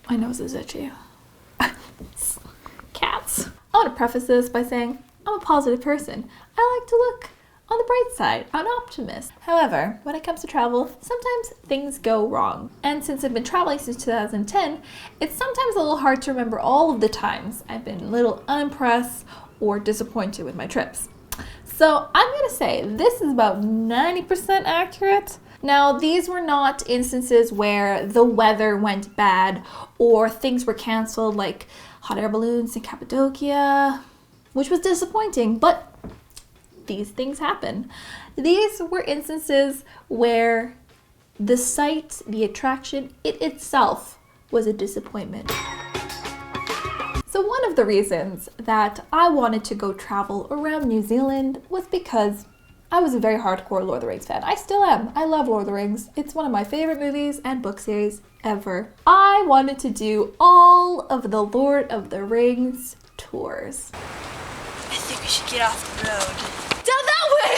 My nose is itchy. Cats. I want to preface this by saying I'm a positive person. I like to look on the bright side. I'm an optimist. However, when it comes to travel, sometimes things go wrong. And since I've been traveling since 2010, it's sometimes a little hard to remember all of the times I've been a little unimpressed or disappointed with my trips. So I'm going to say this is about 90% accurate. Now, these were not instances where the weather went bad or things were canceled, like hot air balloons in Cappadocia, which was disappointing, but these things happen. These were instances where the site, the attraction, it itself was a disappointment. So one of the reasons that I wanted to go travel around New Zealand was because I was a very hardcore Lord of the Rings fan. I still am. I love Lord of the Rings. It's one of my favorite movies and book series ever. I wanted to do all of the Lord of the Rings tours. I think we should get off the road. Down that way!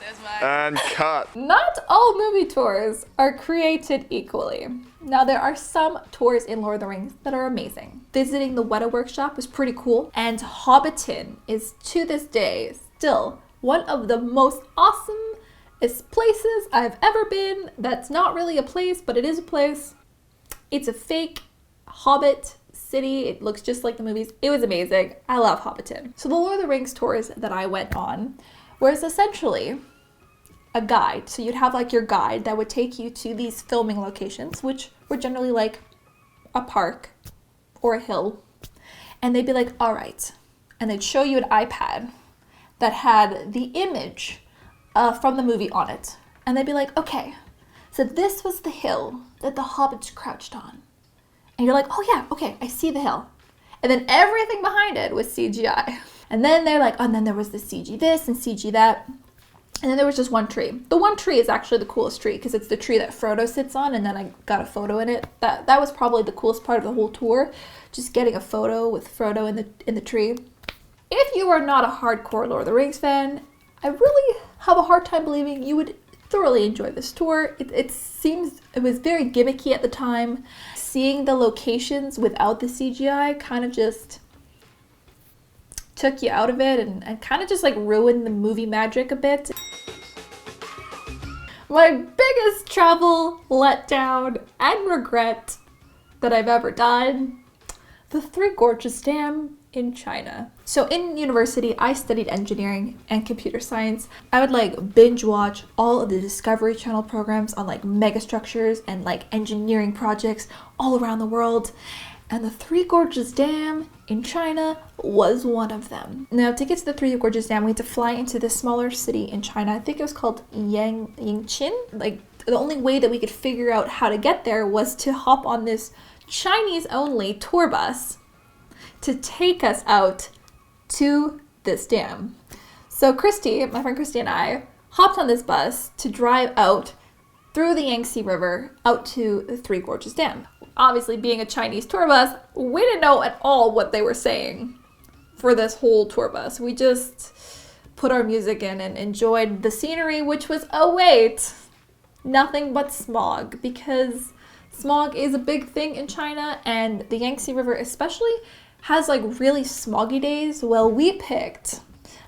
There's my... And cut. Not all movie tours are created equally. Now, there are some tours in Lord of the Rings that are amazing. Visiting the Weta Workshop was pretty cool, and Hobbiton is, to this day, still one of the most awesomest places I've ever been. That's not really a place, but it is a place. It's a fake Hobbit city. It looks just like the movies. It was amazing. I love Hobbiton. So the Lord of the Rings tours that I went on was essentially a guide. So you'd have like your guide that would take you to these filming locations, which were generally like a park or a hill. And they'd be like, all right. And they'd show you an iPad that had the image from the movie on it. And they'd be like, okay, so this was the hill that the hobbits crouched on. And you're like, oh yeah, okay, I see the hill. And then everything behind it was CGI. And then they're like, oh, and then there was the CG this and CG that. And then there was just one tree. The one tree is actually the coolest tree because it's the tree that Frodo sits on, and then I got a photo in it. That was probably the coolest part of the whole tour, just getting a photo with Frodo in the tree. If you are not a hardcore Lord of the Rings fan, I really have a hard time believing you would thoroughly enjoy this tour. It seems it was very gimmicky at the time. Seeing the locations without the CGI kind of just took you out of it and kind of just like ruined the movie magic a bit. My biggest travel letdown and regret that I've ever done, the Three Gorges Dam in China. So in university, I studied engineering and computer science. I would like binge watch all of the Discovery Channel programs on like megastructures and like engineering projects all around the world. And the Three Gorges Dam in China was one of them. Now, to get to the Three Gorges Dam, we had to fly into this smaller city in China. I think it was called Yangqin. Like, the only way that we could figure out how to get there was to hop on this Chinese-only tour bus to take us out to this dam. So Christy, my friend Christy, and I hopped on this bus to drive out through the Yangtze River out to the Three Gorges Dam. Obviously, being a Chinese tour bus, we didn't know at all what they were saying for this whole tour bus. We just put our music in and enjoyed the scenery, which was, oh wait, nothing but smog, because smog is a big thing in China, and the Yangtze River especially has like really smoggy days. Well, we picked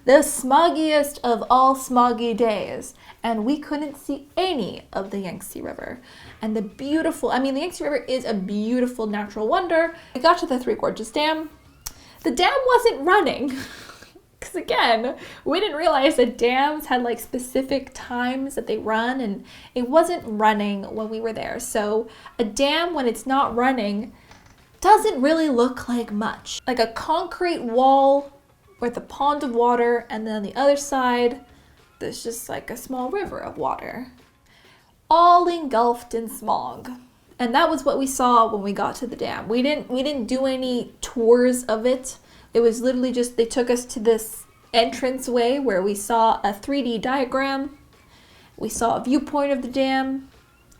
the smoggiest of all smoggy days, and we couldn't see any of the Yangtze River. And the Yangtze River is a beautiful natural wonder. We got to the Three Gorges Dam. The dam wasn't running. Because again, we didn't realize that dams had like specific times that they run, and it wasn't running when we were there. So a dam, when it's not running, doesn't really look like much. Like a concrete wall with a pond of water, and then on the other side, there's just like a small river of water, all engulfed in smog. And that was what we saw when we got to the dam. We didn't do any tours of it. It was literally just, they took us to this entranceway where we saw a 3D diagram. We saw a viewpoint of the dam.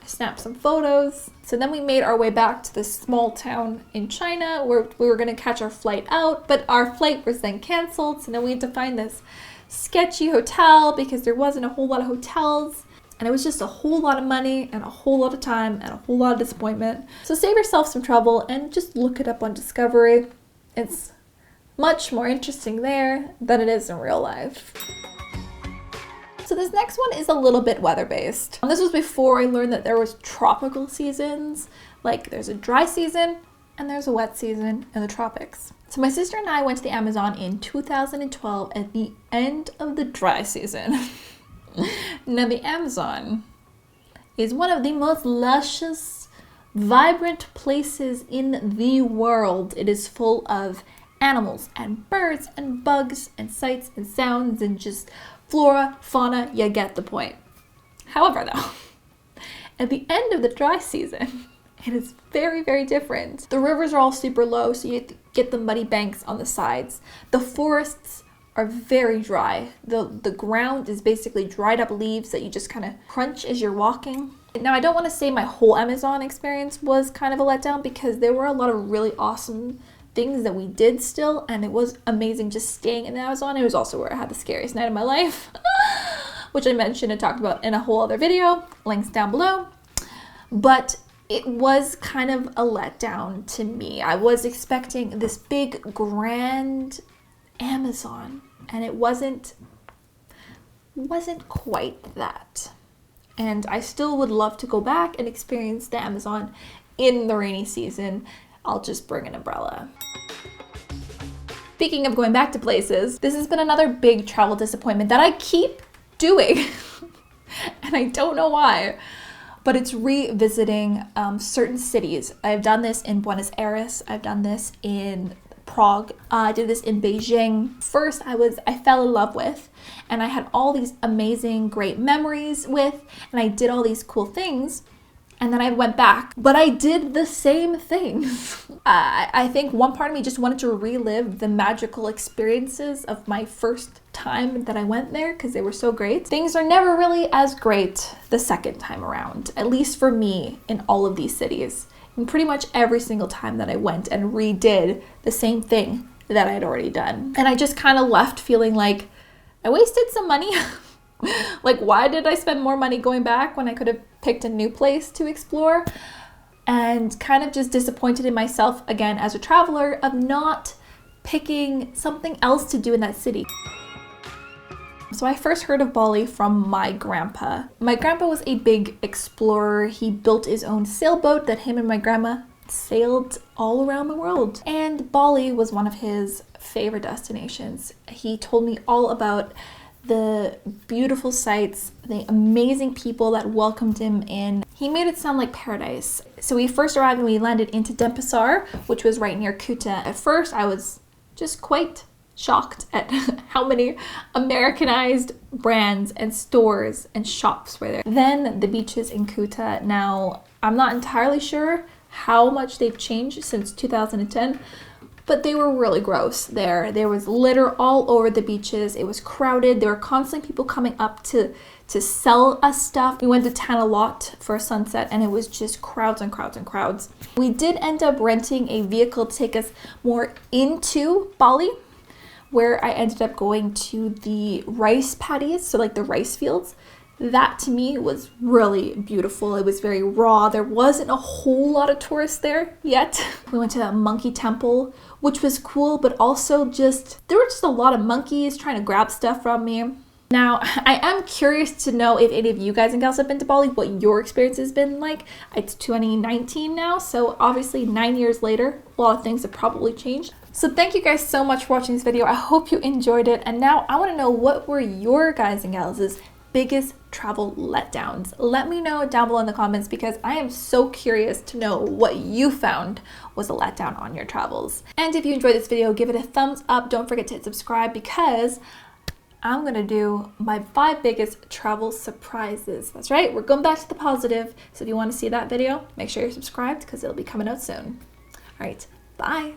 I snapped some photos. So then we made our way back to this small town in China where we were gonna catch our flight out, but our flight was then canceled. So then we had to find this sketchy hotel because there wasn't a whole lot of hotels. And it was just a whole lot of money and a whole lot of time and a whole lot of disappointment. So save yourself some trouble and just look it up on Discovery. It's much more interesting there than it is in real life. So this next one is a little bit weather-based. This was before I learned that there was tropical seasons. Like there's a dry season and there's a wet season in the tropics. So my sister and I went to the Amazon in 2012 at the end of the dry season. Now the Amazon is one of the most luscious, vibrant places in the world. It is full of animals and birds and bugs and sights and sounds and just flora, fauna, you get the point. However though, at the end of the dry season, it is very, very different. The rivers are all super low, so you get the muddy banks on the sides. The forests are very dry. The ground is basically dried up leaves that you just kind of crunch as you're walking. Now, I don't want to say my whole Amazon experience was kind of a letdown because there were a lot of really awesome things that we did still, and it was amazing just staying in the Amazon. It was also where I had the scariest night of my life, which I mentioned and talked about in a whole other video, links down below. But it was kind of a letdown to me. I was expecting this big, grand Amazon, and it wasn't quite that. And I still would love to go back and experience the Amazon in the rainy season. I'll just bring an umbrella. Speaking of going back to places, this has been another big travel disappointment that I keep doing. And I don't know why, but it's revisiting certain cities. I've done this in Buenos Aires. I've done this in Prague. I did this in Beijing. First, I fell in love with, and I had all these amazing, great memories with, and I did all these cool things, and then I went back, but I did the same things. I think one part of me just wanted to relive the magical experiences of my first time that I went there because they were so great. Things are never really as great the second time around, at least for me in all of these cities. And pretty much every single time that I went and redid the same thing that I had already done. And I just kind of left feeling like I wasted some money. Like, why did I spend more money going back when I could have picked a new place to explore? And kind of just disappointed in myself again as a traveler of not picking something else to do in that city. So I first heard of Bali from my grandpa. My grandpa was a big explorer. He built his own sailboat that him and my grandma sailed all around the world. And Bali was one of his favorite destinations. He told me all about the beautiful sights, the amazing people that welcomed him in. He made it sound like paradise. So we first arrived and we landed into Denpasar, which was right near Kuta. At first, I was just quite shocked at how many Americanized brands and stores and shops were there. Then the beaches in Kuta. Now, I'm not entirely sure how much they've changed since 2010, but they were really gross there. There was litter all over the beaches. It was crowded. There were constantly people coming up to sell us stuff. We went to town a lot for a sunset, and it was just crowds and crowds and crowds. We did end up renting a vehicle to take us more into Bali, where I ended up going to the rice paddies, so like the rice fields. That to me was really beautiful. It was very raw. There wasn't a whole lot of tourists there yet. We went to a monkey temple, which was cool, but also there were just a lot of monkeys trying to grab stuff from me. Now, I am curious to know if any of you guys and gals have been to Bali, what your experience has been like. It's 2019 now, so obviously 9 years later, a lot of things have probably changed. So thank you guys so much for watching this video. I hope you enjoyed it. And now I want to know, what were your guys and gals' biggest travel letdowns? Let me know down below in the comments because I am so curious to know what you found was a letdown on your travels. And if you enjoyed this video, give it a thumbs up. Don't forget to hit subscribe because I'm gonna do my 5 biggest travel surprises. That's right, we're going back to the positive. So if you want to see that video, make sure you're subscribed because it'll be coming out soon. All right, bye.